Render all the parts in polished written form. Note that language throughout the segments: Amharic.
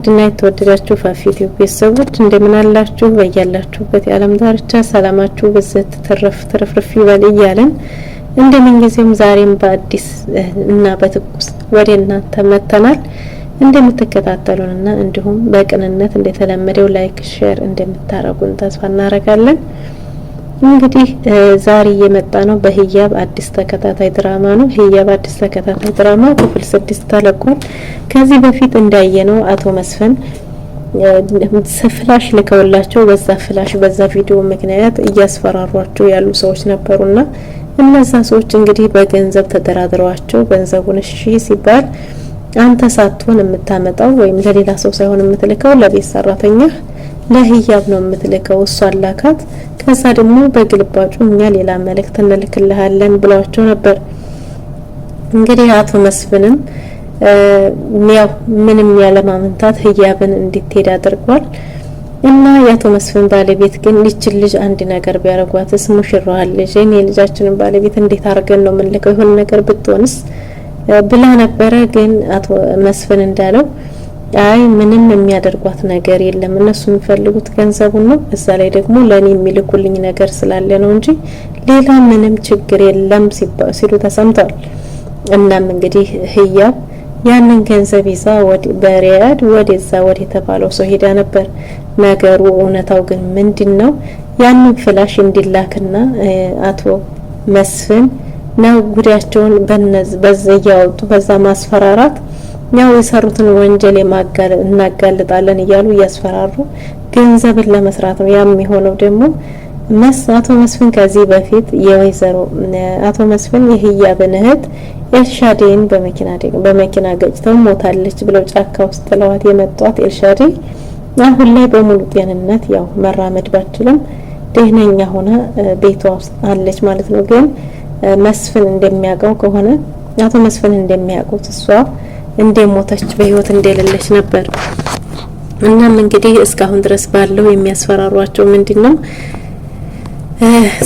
ድና የተወደዳችሁ ፋፊት ቤተሰቦች እንደምን አላችሁ? በያላችሁበት የዓለም ዳርቻ ሰላማችሁ በዘት ተረፍረፍ ይበል እያልን እንደምን ጊዜም ዛሬም በአዲስ እና በትኩስ ወደ እናንተ መተናል። እንደምትከታተሉንና እንዲሁም በቅንነት እንደተለመደው ላይክ ሼር እንደምታረጉን ተስፋ እናረጋለን። እንግዲህ ዛሬ የመጣ ነው በህያብ አዲስ ተከታታይ ድራማ ነው። ህያብ አዲስ ተከታታይ ድራማ ክፍል 6 ተለቋል። ከዚህ በፊት እንዳየነው አቶ መስፍን ፍላሽ ልከውላቸው በዛ ቪዲዮ ምክንያት እያስፈራሯቸው ያሉ ሰዎች ነበሩና እነዛ ሰዎች እንግዲህ በገንዘብ ተደራድረዋቸው ገንዘቡን እሺ ሲባል አንተ ሳትሆን የምታመጣው ወይም ለሌላ ሰው ሳይሆን የምትልከው ለቤት ሰራተኛ ለህያብ ነው የምትልከው እሷ አላካት ከዛ ደግሞ በግልባጩ እኛ ሌላ መልእክት እንልክልሃለን ብለዋቸው ነበር። እንግዲህ አቶ መስፍንም ያው ምንም ያለማመንታት ህያብን እንድትሄድ አድርጓል። እና የአቶ መስፍን ባለቤት ግን ልጅ አንድ ነገር ቢያረጓትስ ሙሽራዋል ልጅ እኔ ልጃችንን ባለቤት እንዴት አርገን ነው ምንልከው ይሁን ነገር ብትሆንስ ብላ ነበረ። ግን አቶ መስፍን እንዳለው አይ ምንም የሚያደርጓት ነገር የለም እነሱ የሚፈልጉት ገንዘቡን ነው እዛ ላይ ደግሞ ለኔ የሚልኩልኝ ነገር ስላለ ነው እንጂ ሌላ ምንም ችግር የለም ሲሉ ተሰምቷል። እናም እንግዲህ ህያብ ያንን ገንዘብ ይዛ በሪያድ ወደዛ ተባለው ሰው ሄዳ ነበር። ነገሩ እውነታው ግን ምንድነው? ያንን ፍላሽ እንዲላክና አቶ መስፍን ነው ጉዳያቸውን በዛ በዛ ማስፈራራት ያው የሰሩትን ወንጀል እናጋልጣለን እያሉ እያስፈራሩ ገንዘብን ለመስራት ነው። ያም የሆነው ደግሞ አቶ መስፍን ከዚህ በፊት የወይዘሮ አቶ መስፍን የህያብን እህት ኤልሻዴን በመኪና ገጭተው ሞታለች ብለው ጫካ ውስጥ ጥለዋት የመጧት ኤልሻዴ አሁን ላይ በሙሉ ጤንነት ያው መራመድ ባችልም ደህነኛ ሆና ቤቷ ውስጥ አለች ማለት ነው። ግን መስፍን እንደሚያውቀው ከሆነ አቶ መስፍን እንደሚያውቁት እሷ እንደሞተች በህይወት እንደሌለች ነበር። እናም እንግዲህ እስካሁን ድረስ ባለው የሚያስፈራሯቸው ምንድነው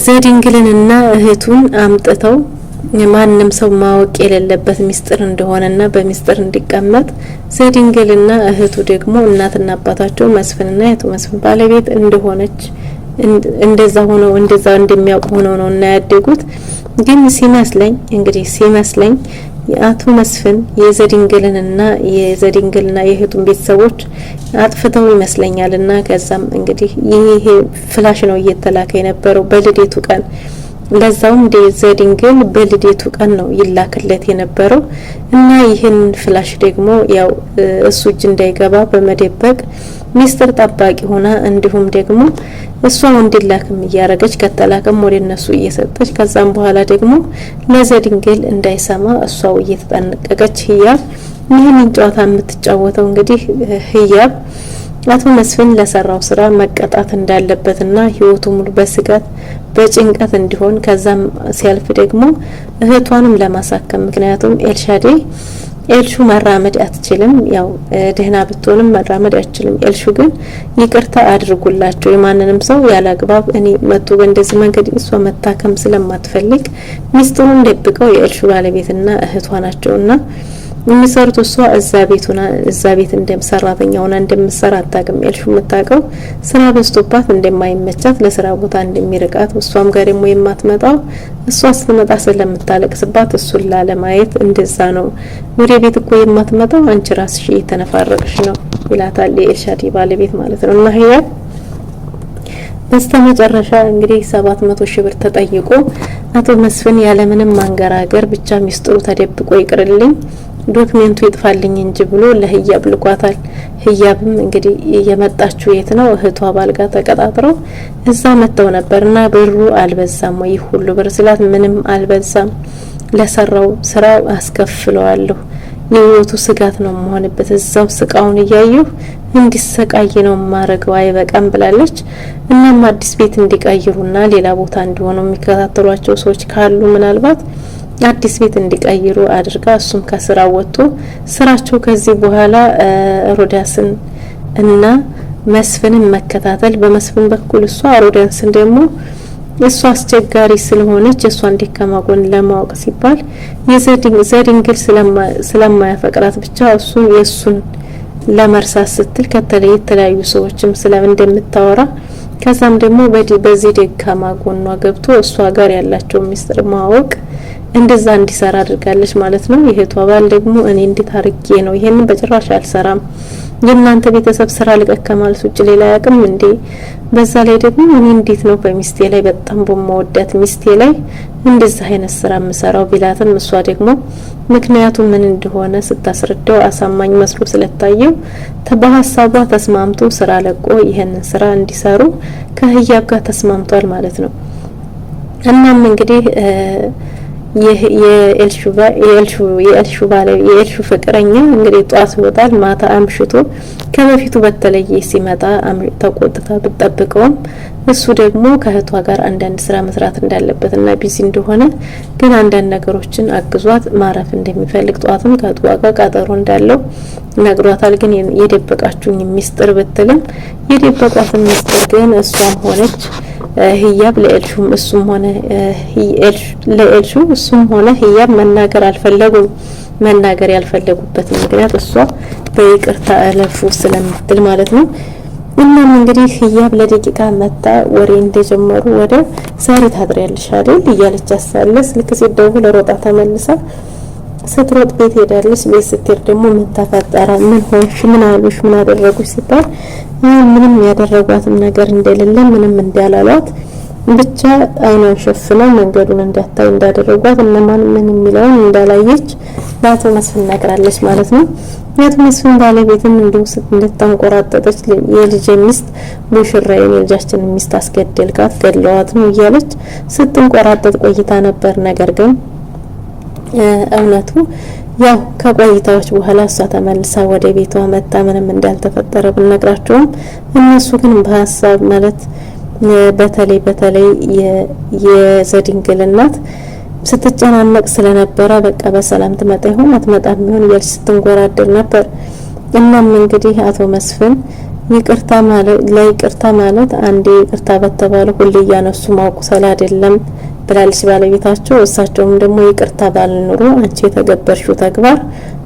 ዘድንግልንና እህቱን አምጥተው ማንንም ሰው ማወቅ የሌለበት ሚስጥር እንደሆነና በሚስጥር እንዲቀመጥ ዘድንግልና እህቱ ደግሞ እናትና አባታቸው መስፍንና የአቶ መስፍን ባለቤት እንደሆነች እንደዛ እንደሚያውቁ ሆነው ነው እና ያደጉት። ግን ሲመስለኝ የአቶ መስፍን የዘድንግልና የእህቱን ቤተሰቦች አጥፍተው ይመስለኛልና ከዛም እንግዲህ ይሄ ፍላሽ ነው እየተላከ የነበረው በልደቱ ቀን ለዛውም ዘድንግል በልደቱ ቀን ነው ይላክለት የነበረው እና ይሄን ፍላሽ ደግሞ ያው እሱ እጅ እንዳይገባ በመደበቅ ሚስጥር ጠባቂ ሆና እንዲሁም ደግሞ እሷ እንዲላክም እያረገች ከተላከም ወደ እነሱ እየሰጠች ከዛም በኋላ ደግሞ ለዘድንግል እንዳይሰማ እሷው እየተጠነቀቀች ህያብ ይሄንን ጨዋታ የምትጫወተው እንግዲህ ህያብ አቶ መስፍን ለሰራው ስራ መቀጣት እንዳለበትና ህይወቱ ሙሉ በስጋት በጭንቀት እንዲሆን ከዛም ሲያልፍ ደግሞ እህቷንም ለማሳከም ምክንያቱም ኤልሹ መራመድ አትችልም ያው ደህና ብትሆንም መራመድ አትችልም። ኤልሹ ግን ይቅርታ አድርጉላቸው የማንንም ሰው ያላግባብ እኔ መጥቶ በእንደዚህ መንገድ እሷ መታከም ስለማትፈልግ ሚስጥሩን ደብቀው የኤልሹ ባለቤትና እህቷ ናቸውና የሚሰሩት እሷ እዛ ቤት እንደምሰራተኛ ሆና እንደምትሰራ አታውቅም። ኤልሹ የምታውቀው ስራ በዝቶባት እንደማይመቻት ለስራ ቦታ እንደሚርቃት እሷም ጋር ደግሞ የማትመጣው እሷ ስትመጣ ስለምታለቅስባት እሱን ላለማየት እንደዛ ነው። ወደ ቤት እኮ የማትመጣው አንቺ ራስሽ እየተነፋረቅሽ ነው ይላታል የኤልሻዴ ባለቤት ማለት ነው። እና ህያብ በስተመጨረሻ እንግዲህ 700 ሺህ ብር ተጠይቆ አቶ መስፍን ያለምንም ማንገራገር ብቻ ሚስጥሩ ተደብቆ ይቅርልኝ ዶክመንቱ ይጥፋልኝ እንጂ ብሎ ለህያብ ልኳታል። ህያብም እንግዲህ የመጣችው የት ነው እህቷ ባልጋ ተቀጣጥረው እዛ መተው ነበርና ብሩ አልበዛም ወይ ሁሉ ብር ስላት ምንም አልበዛም ለሰራው ስራው አስከፍለዋለሁ የህይወቱ ስጋት ነው መሆንበት እዛው ስቃውን እያየሁ እንዲሰቃይ ነው ማረገው አይበቃም ብላለች። እናም አዲስ ቤት እንዲቀይሩና ሌላ ቦታ እንዲሆኑ የሚከታተሏቸው ሰዎች ካሉ ምናልባት አዲስ ቤት እንዲቀይሩ አድርጋ እሱም ከስራ ወጥቶ ስራቸው ከዚህ በኋላ ሮዳስን እና መስፍንን መከታተል በመስፍን በኩል እሷ ሮዳስን ደግሞ እሷ አስቸጋሪ ስለሆነች እሷ እንዲከማጎን ለማወቅ ሲባል ዘድንግል ስለማያፈቅራት ብቻ የሱን ለመርሳት ስትል ከተለያዩ ሰዎችም ስለምን እንደምታወራ ከዛም ደግሞ በዚህ ደካማ ጎኗ ገብቶ እሷ ጋር ያላቸው ሚስጥር ማወቅ እንደዛ እንዲሰራ አድርጋለች ማለት ነው። የእህቷ ባል ደግሞ እኔ እንዴት አርጌ ነው ይሄንን በጭራሽ አልሰራም፣ የእናንተ ቤተሰብ ስራ ልቀቅ ከማለት ውጭ ሌላ ያቅም እንዴ? በዛ ላይ ደግሞ እኔ እንዴት ነው በሚስቴ ላይ በጣም በመወዳት ሚስቴ ላይ እንደዛ አይነት ስራ ምሰራው ቢላትም እሷ ደግሞ ምክንያቱ ምን እንደሆነ ስታስረዳው አሳማኝ መስሎ ስለታየው በሀሳቧ ተስማምቶ ስራ ለቆ ይሄንን ስራ እንዲሰሩ ከህያብ ጋር ተስማምቷል ማለት ነው። እናም እንግዲህ የኤልሹ ፍቅረኛ እንግዲህ ጧት ይወጣል፣ ማታ አምሽቶ ከበፊቱ በተለየ ሲመጣ ተቆጥታ ብትጠብቀውም እሱ ደግሞ ከእህቷ ጋር አንዳንድ ስራ መስራት እንዳለበትና ቢዚ እንደሆነ ግን አንዳንድ ነገሮችን አግዟት ማረፍ እንደሚፈልግ ጧትም ከእህቷ ጋር ቀጠሮ እንዳለው ነግሯታል። ግን የደበቃችሁኝ ሚስጥር ብትልም የደበቋትን ሚስጥር ግን እሷም ሆነች ህያብ ለኤልሹም እሱም ሆነ ለኤልሹ እሱም ሆነ ህያብ መናገር ያልፈለጉበት ምክንያት እሷ በይቅርታ አለፉ ስለምትል ማለት ነው። እናም እንግዲህ ህያብ ለደቂቃ መጣ ወሬ እንደጀመሩ ወደ ዛሬ ታድሪያለሽ አይደል እያለች አሳለስ ልክ ሲደውል ሮጣ ተመልሳ ስትሮጥ ቤት ሄዳለች። ቤት ስትሄድ ደግሞ ምን ተፈጠረ፣ ምን ሆንሽ፣ ምን አሉሽ፣ ምን አደረጉሽ ሲባል ምንም ያደረጓትም ነገር እንደሌለ ምንም እንዳላሏት ብቻ አይኗን ሸፍነው መንገዱን እንዳታይ እንዳደረጓት እነማን ምን የሚለውን እንዳላየች ለአቶ መስፍን ነግራለች ማለት ነው። የአቶ መስፍን ባለቤትም እንድታንቆራጠጠች የልጅ ሚስት ሙሽራዬን የልጃችን ሚስት አስገደልካት ገድለዋት ነው እያለች ስትንቆራጠጥ ቆይታ ነበር። ነገር ግን እውነቱ ያው ከቆይታዎች በኋላ እሷ ተመልሳ ወደ ቤቷ መጣ ምንም እንዳልተፈጠረ ብነግራቸውም እነሱ ግን በሀሳብ ማለት በተለይ የዘድንግል እናት ስትጨናነቅ ስለነበረ በቃ በሰላም ትመጣ ይሆን አትመጣም ይሆን እያለች ስትንጎራደር ነበር። እናም እንግዲህ አቶ መስፍን ይቅርታ ማለት አንዴ ይቅርታ በተባለ ሁሌ እያነሱ ማውቁሰል አይደለም ብላለች ባለቤታቸው። እሳቸውም ደግሞ ይቅርታ ባልኖሩ አንቺ የተገበርሽው ተግባር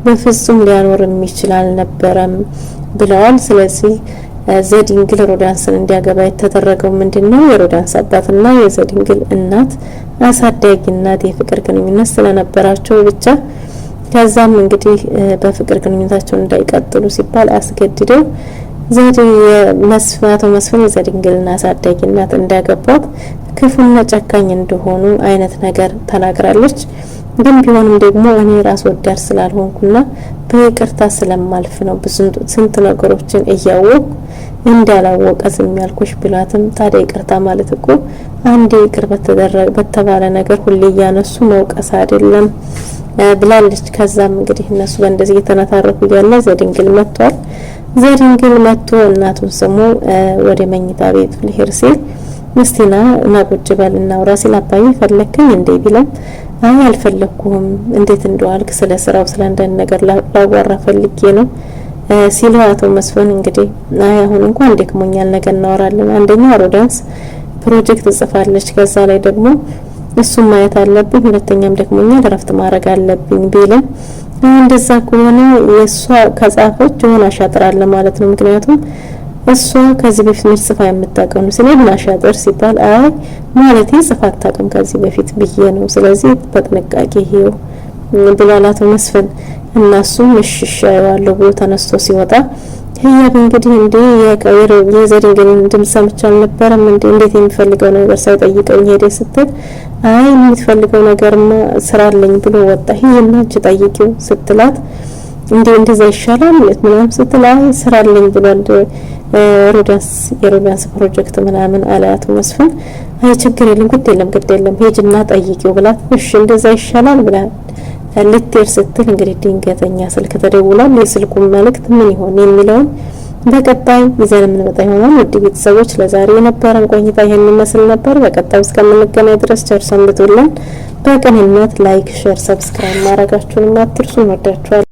በፍጹም ሊያኖር የሚችል አልነበረም ብለዋል። ስለዚህ ዘድንግል ሮዳንስን እንዲያገባ የተደረገው ምንድነው የሮዳንስ አባትና የዘድንግል እናት አሳዳጊ እናት የፍቅር ግንኙነት ስለነበራቸው ብቻ ከዛም እንግዲህ በፍቅር ግንኙነታቸው እንዳይቀጥሉ ሲባል አስገድደው አቶ መስፍን የዘድንግልና አሳዳጊ እናት እንዳገባት ክፉና ጨካኝ እንደሆኑ አይነት ነገር ተናግራለች። ግን ቢሆንም ደግሞ እኔ ራስ ወዳድ ስላልሆንኩና በይቅርታ ስለማልፍ ነው ስንት ነገሮችን እያወቁ እንዳላወቀ ዝም ያልኩሽ ብላትም ታዲያ ይቅርታ ማለት እኮ አንዴ ይቅር በተባለ ነገር ሁሌ እያነሱ መውቀስ አይደለም ብላለች። ከዛም እንግዲህ እነሱ በእንደዚህ እየተነታረኩ ያለ ዘድንግል መጥቷል። ዘድንግል መጥቶ እናቱን ስሞ ወደ መኝታ ቤት ሊሄድ ሲል ምስቲና ቁጭ በል እናውራ ሲል አባዬ ፈለከኝ እንዴ ቢለም አይ አልፈለኩም፣ እንዴት እንደዋልክ ስለ ስራው ስለ አንዳንድ ነገር ላዋራ ፈልጌ ነው ሲለው አቶ መስፍን እንግዲህ አይ አሁን እንኳን ደክሞኛል ነገ እናወራለን፣ አንደኛ ሮዳንስ ፕሮጀክት ጽፋለች፣ ከዛ ላይ ደግሞ እሱም ማየት አለብኝ፣ ሁለተኛም ደክሞኛል እረፍት ማድረግ አለብኝ ቢልም እንደዛ ከሆነ የሷ ከጻፈች ሆነ አሻጥራለ ማለት ነው። ምክንያቱም እሷ ከዚህ በፊት ምን ጽፋ የምታውቀው ነው። ስለዚህ አሻጥር ሲባል አይ ማለት ጽፋ አታውቅም ከዚህ በፊት ብዬ ነው። ስለዚህ በጥንቃቄ ይሄው ብላላቱ መስፍን እናሱም እሽሻያለው ብሎ ተነስቶ ሲወጣ ህያብ እንግዲህ እንዴ የዘድንግልን ድምጽ ሰምቻ አልነበረም እንዴ እንዴት የሚፈልገው ነገር ሳይጠይቀኝ ሄደ ስትል አይ የምትፈልገው ነገርማ ስራ አለኝ ብሎ ወጣ። ይሄና እጅ ጠይቂው ስትላት እንዴ እንደዛ ይሻላል ምናምን ስትል አይ ስራ አለኝ ብሏል የሮዳንስ ፕሮጀክት ምናምን አላቱ መስፍን አይ ችግር የለም ግድ የለም ሄጅና ጠይቂው ብላት እሺ እንደዛ ይሻላል ብላ ልትሄድ ስትል እንግዲህ ድንገተኛ ስልክ ተደውሏል። የስልኩን መልእክት ምን ይሆን የሚለውን በቀጣይ ይዘን የምንመጣ ይሆናል። ውድ ቤተሰቦች ለዛሬ የነበረን ቆይታ ይሄን ይመስል ነበር። በቀጣይ እስከምንገናኝ ድረስ ቸር ሰንብቱልን። በቅንነት ላይክ፣ ሼር፣ ሰብስክራይብ ማድረጋችሁን አትርሱ። እንወዳችኋለን።